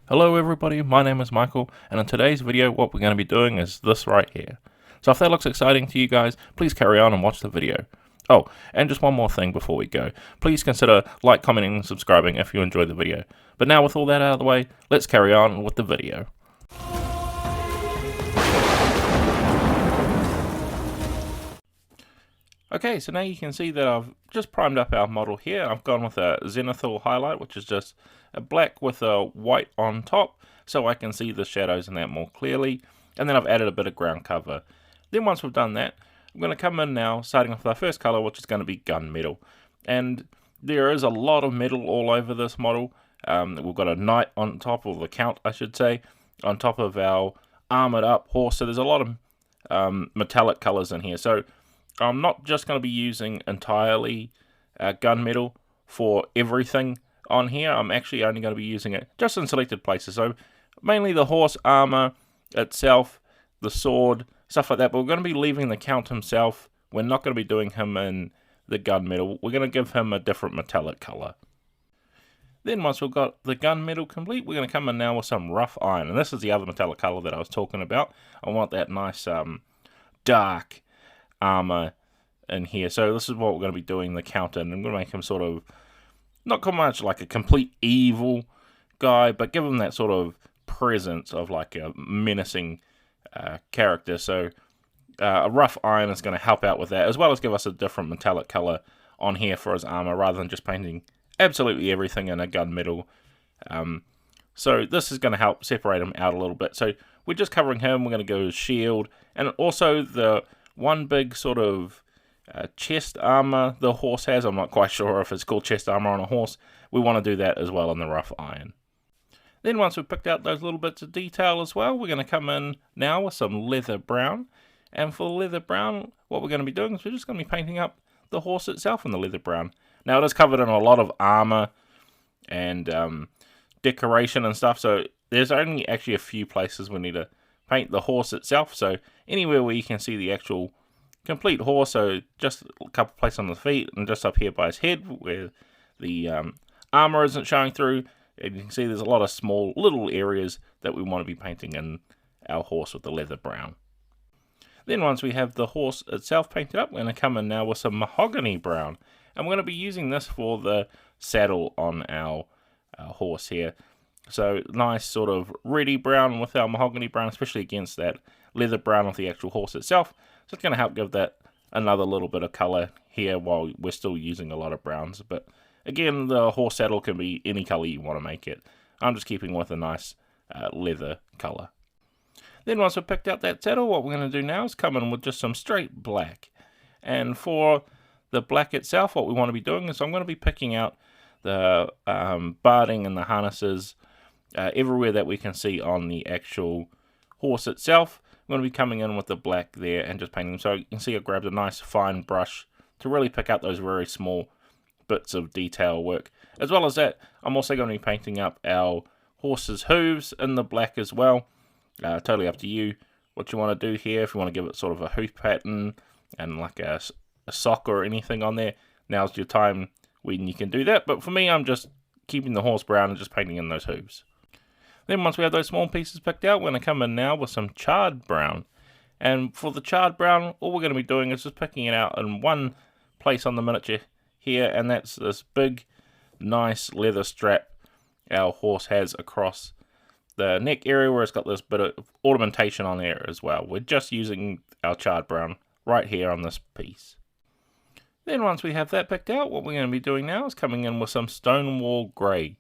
Hello everybody, my name is Michael, and in today's video what we're going to be doing is this right here. So if that looks exciting to you guys, please carry on and watch the video. Oh, and just one more thing before we go. Please consider like, commenting, and subscribing if you enjoyed the video. But now with all that out of the way, let's carry on with the video. Okay, so now you can see that I've just primed up our model here. I've gone with a zenithal highlight, which is just a black with a white on top, so I can see the shadows in that more clearly. And then I've added a bit of ground cover. Then once we've done that, I'm going to come in now, starting off with our first color, which is going to be gunmetal. And there is a lot of metal all over this model. We've got a knight on top, or the count, I should say, on top of our armored up horse. So there's a lot of metallic colors in here. So I'm not just going to be using entirely gunmetal for everything on here. I'm actually only going to be using it just in selected places. So mainly the horse armor itself, the sword, stuff like that. But we're going to be leaving the count himself. We're not going to be doing him in the gunmetal. We're going to give him a different metallic color. Then once we've got the gunmetal complete, we're going to come in now with some rough iron. And this is the other metallic color that I was talking about. I want that nice dark armor in here. So this is what we're going to be doing the count in. I'm going to make him sort of not much like a complete evil guy, but give him that sort of presence of like a menacing character. So a rough iron is going to help out with that, as well as give us a different metallic color on here for his armor, rather than just painting absolutely everything in a gunmetal. So this is going to help separate him out a little bit. So we're just covering him. We're going to go his shield, and also the one big sort of chest armor the horse has. I'm not quite sure if it's called chest armor on a horse. We want to do that as well in the rough iron. Then once we've picked out those little bits of detail as well, we're going to come in now with some leather brown. And for the leather brown, what we're going to be doing is we're just going to be painting up the horse itself in the leather brown. Now it is covered in a lot of armor and decoration and stuff, so there's only actually a few places we need to paint the horse itself. So anywhere where you can see the actual complete horse, so just a couple places on the feet and just up here by his head where the armor isn't showing through, and you can see there's a lot of small little areas that we want to be painting in our horse with the leather brown. Then once we have the horse itself painted up, we're going to come in now with some mahogany brown, and we're going to be using this for the saddle on our horse here. So nice sort of reddy brown with our mahogany brown, especially against that leather brown of the actual horse itself. So it's going to help give that another little bit of color here while we're still using a lot of browns. But again, the horse saddle can be any color you want to make it. I'm just keeping with a nice leather color. Then once we've picked out that saddle, what we're going to do now is come in with just some straight black. And for the black itself, what we want to be doing is I'm going to be picking out the barding and the harnesses everywhere that we can see on the actual horse itself. I'm going to be coming in with the black there and just painting them. So you can see I grabbed a nice fine brush to really pick out those very small bits of detail work. As well as that, I'm also going to be painting up our horse's hooves in the black as well. Totally up to you what you want to do here. If you want to give it sort of a hoof pattern and like a sock or anything on there, now's your time when you can do that. But for me, I'm just keeping the horse brown and just painting in those hooves. Then once we have those small pieces picked out, we're going to come in now with some charred brown. And for the charred brown, all we're going to be doing is just picking it out in one place on the miniature here, and that's this big, nice leather strap our horse has across the neck area where it's got this bit of ornamentation on there as well. We're just using our charred brown right here on this piece. Then once we have that picked out, what we're going to be doing now is coming in with some stonewall grey.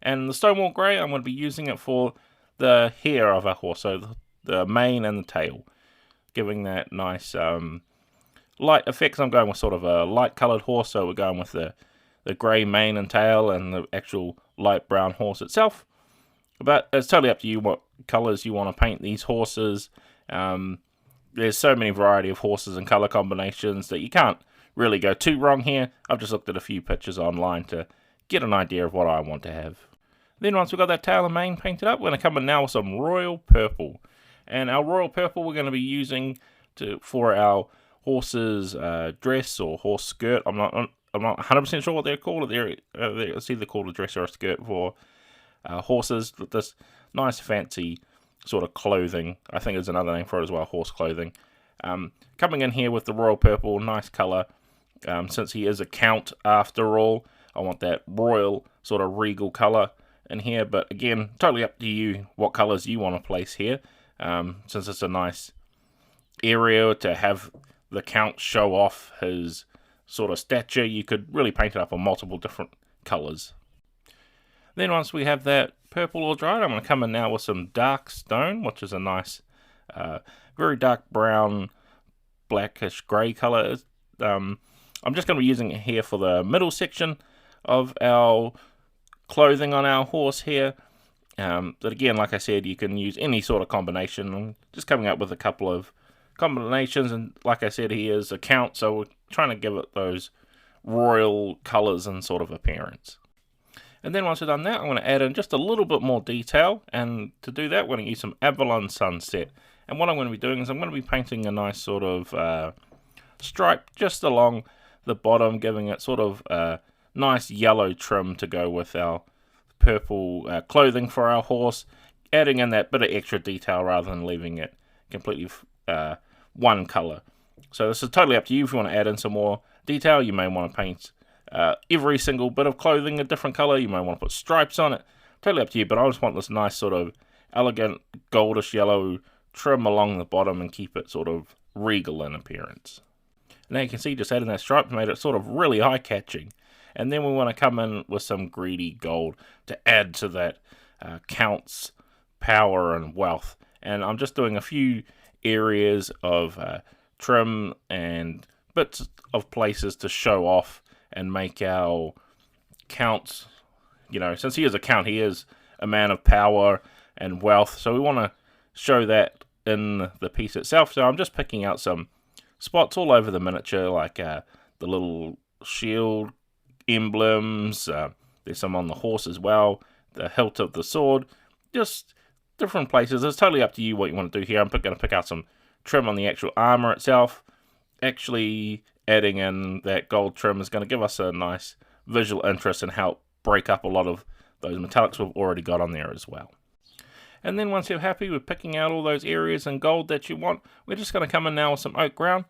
And the stonewall grey, I'm going to be using it for the hair of our horse, so the mane and the tail, giving that nice light effects. I'm going with sort of a light coloured horse, so we're going with the grey mane and tail and the actual light brown horse itself. But it's totally up to you what colours you want to paint these horses. There's so many variety of horses and colour combinations that you can't really go too wrong here. I've just looked at a few pictures online to get an idea of what I want to have. Then once we've got that tail and mane painted up, we're going to come in now with some royal purple. And our royal purple we're going to be using for our horse's dress or horse skirt. I'm not 100% sure what they're called. It's either called a dress or a skirt for horses with this nice fancy sort of clothing. I think there's another name for it as well, horse clothing. Coming in here with the royal purple, nice colour. Since he is a count after all, I want that royal sort of regal colour in here. But again, totally up to you what colours you want to place here. Since it's a nice area to have the count show off his sort of stature, you could really paint it up on multiple different colours. Then once we have that purple all dried, I'm going to come in now with some dark stone, which is a nice, very dark brown, blackish grey colour. I'm just going to be using it here for the middle section of our clothing on our horse here. But again, like I said, you can use any sort of combination. I'm just coming up with a couple of combinations, and like I said, he is a count, so we're trying to give it those royal colours and sort of appearance. And then once we've done that, I'm going to add in just a little bit more detail, and to do that, we're going to use some avaland sunset. And what I'm going to be doing is I'm going to be painting a nice sort of stripe just along the bottom, giving it sort of a nice yellow trim to go with our purple clothing for our horse, adding in that bit of extra detail rather than leaving it completely one colour. So this is totally up to you. If you want to add in some more detail, you may want to paint every single bit of clothing a different colour. You may want to put stripes on it. Totally up to you, but I just want this nice sort of elegant goldish yellow trim along the bottom and keep it sort of regal in appearance. Now you can see just adding that stripe made it sort of really eye-catching. And then we want to come in with some greedy gold to add to that count's power and wealth. And I'm just doing a few areas of trim and bits of places to show off and make our count, since he is a count, he is a man of power and wealth. So we want to show that in the piece itself. So I'm just picking out some spots all over the miniature, like the little shield emblems. There's some on the horse as well, the hilt of the sword, just different places. It's totally up to you what you want to do here. I'm going to pick out some trim on the actual armor itself. Actually adding in that gold trim is going to give us a nice visual interest and help break up a lot of those metallics we've already got on there as well. And then once you're happy with picking out all those areas in gold that you want, we're just going to come in now with some oak brown,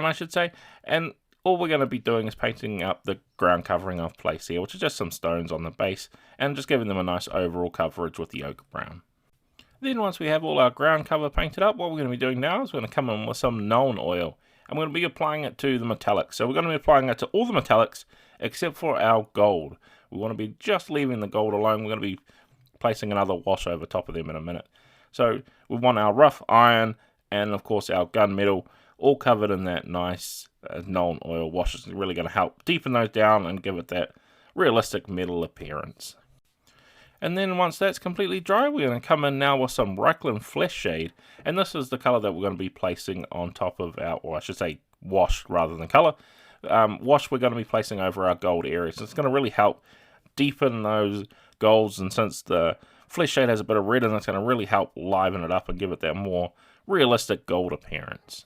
I should say, and all we're going to be doing is painting up the ground covering of place here, which is just some stones on the base, and just giving them a nice overall coverage with the oak brown. Then once we have all our ground cover painted up, what we're going to be doing now is we're going to come in with some nuln oil, and we're going to be applying it to the metallics. So we're going to be applying it to all the metallics except for our gold. We want to be just leaving the gold alone. We're going to be placing another wash over top of them in a minute. So we want our rough iron and of course our gunmetal all covered in that nice nuln oil wash. Is really going to help deepen those down and give it that realistic metal appearance. And then once that's completely dry, we're going to come in now with some reikland fleshshade, and this is the colour that we're going to be placing on top of our, or I should say wash rather than colour. Wash we're going to be placing over our gold areas. So it's going to really help deepen those golds, and since the fleshshade has a bit of red in it, it's going to really help liven it up and give it that more realistic gold appearance.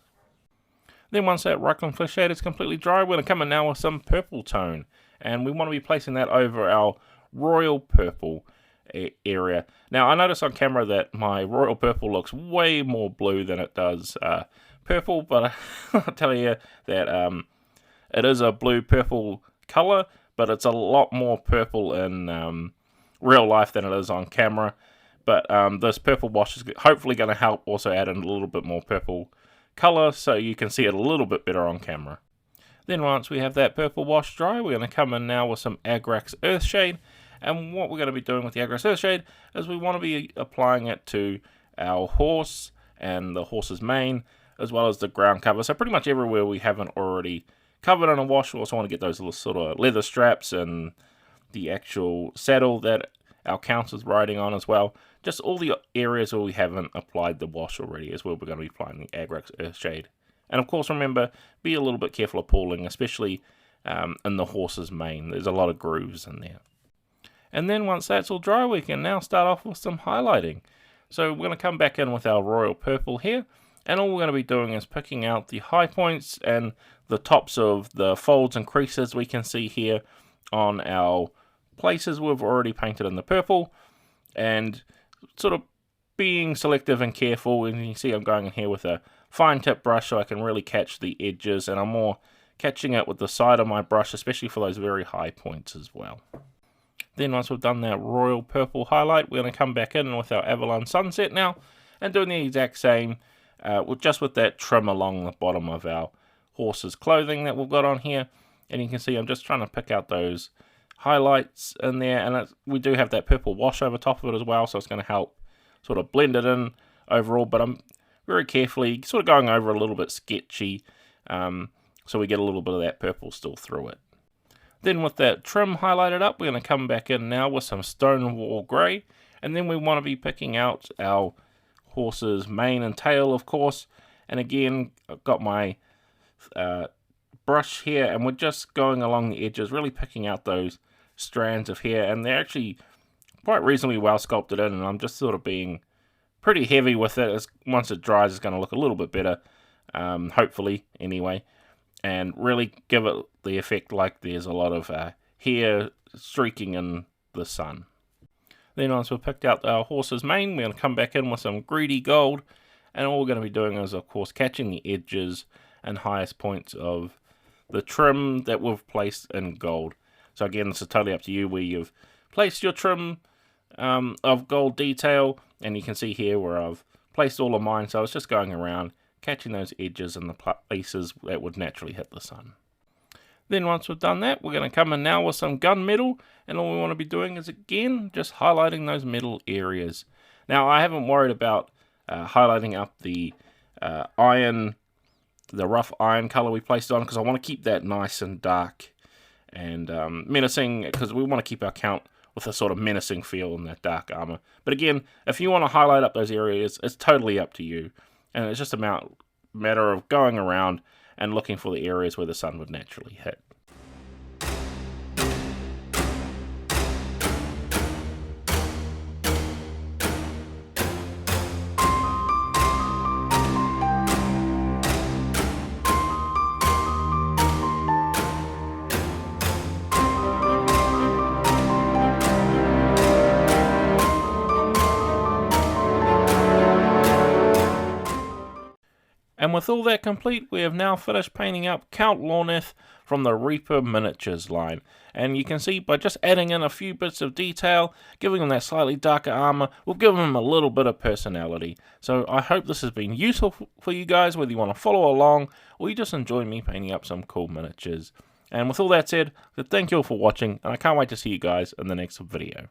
Then once that reikland fleshshade is completely dry, we're going to come in now with some purple tone, and we want to be placing that over our royal purple area. Now I notice on camera that my royal purple looks way more blue than it does purple, but I'll tell you that it is a blue purple color, but it's a lot more purple in real life than it is on camera. But this purple wash is hopefully going to help also add in a little bit more purple color so you can see it a little bit better on camera. Then once we have that purple wash dry, we're going to come in now with some agrax earthshade. And what we're going to be doing with the agrax earthshade is we want to be applying it to our horse and the horse's mane, as well as the ground cover. So pretty much everywhere we haven't already covered in a wash. We also want to get those little sort of leather straps and the actual saddle that our count is riding on as well. Just all the areas where we haven't applied the wash already is where we're going to be applying the agrax earthshade. And of course, remember, be a little bit careful of pooling, especially in the horse's mane. There's a lot of grooves in there. And then once that's all dry, we can now start off with some highlighting. So we're going to come back in with our royal purple here, and all we're going to be doing is picking out the high points and the tops of the folds and creases we can see here on our places we've already painted in the purple, and sort of being selective and careful. And you can see I'm going in here with a fine tip brush so I can really catch the edges, and I'm more catching it with the side of my brush, especially for those very high points as well. Then once we've done that royal purple highlight, we're going to come back in with our avaland sunset now, and doing the exact same, just with that trim along the bottom of our horse's clothing that we've got on here. And you can see I'm just trying to pick out those highlights in there, and we do have that purple wash over top of it as well, so it's going to help sort of blend it in overall, but I'm very carefully sort of going over a little bit sketchy, so we get a little bit of that purple still through it. Then with that trim highlighted up, we're going to come back in now with some stonewall grey, and then we want to be picking out our horse's mane and tail, of course. And again, I've got my brush here, and we're just going along the edges, really picking out those strands of hair, and they're actually quite reasonably well sculpted in, and I'm just sort of being pretty heavy with it. Once it dries, it's going to look a little bit better, hopefully anyway, and really give it the effect like there's a lot of hair streaking in the sun. Then once we've picked out our horse's mane, we're going to come back in with some greedy gold, and all we're going to be doing is, of course, catching the edges and highest points of the trim that we've placed in gold. So again, this is totally up to you where you've placed your trim of gold detail, and you can see here where I've placed all of mine, so I was just going around catching those edges and the places that would naturally hit the sun. Then once we've done that, we're going to come in now with some gunmetal, and all we want to be doing is again just highlighting those middle areas. Now I haven't worried about highlighting up the iron, the rough iron color we placed on, because I want to keep that nice and dark and menacing, because we want to keep our count with a sort of menacing feel in that dark armor. But again, if you want to highlight up those areas, it's totally up to you. And it's just a matter of going around and looking for the areas where the sun would naturally hit. And with all that complete, we have now finished painting up Count Lorenth from the Reaper Miniatures line. And you can see by just adding in a few bits of detail, giving him that slightly darker armor, we'll give him a little bit of personality. So I hope this has been useful for you guys, whether you want to follow along or you just enjoy me painting up some cool miniatures. And with all that said, thank you all for watching, and I can't wait to see you guys in the next video.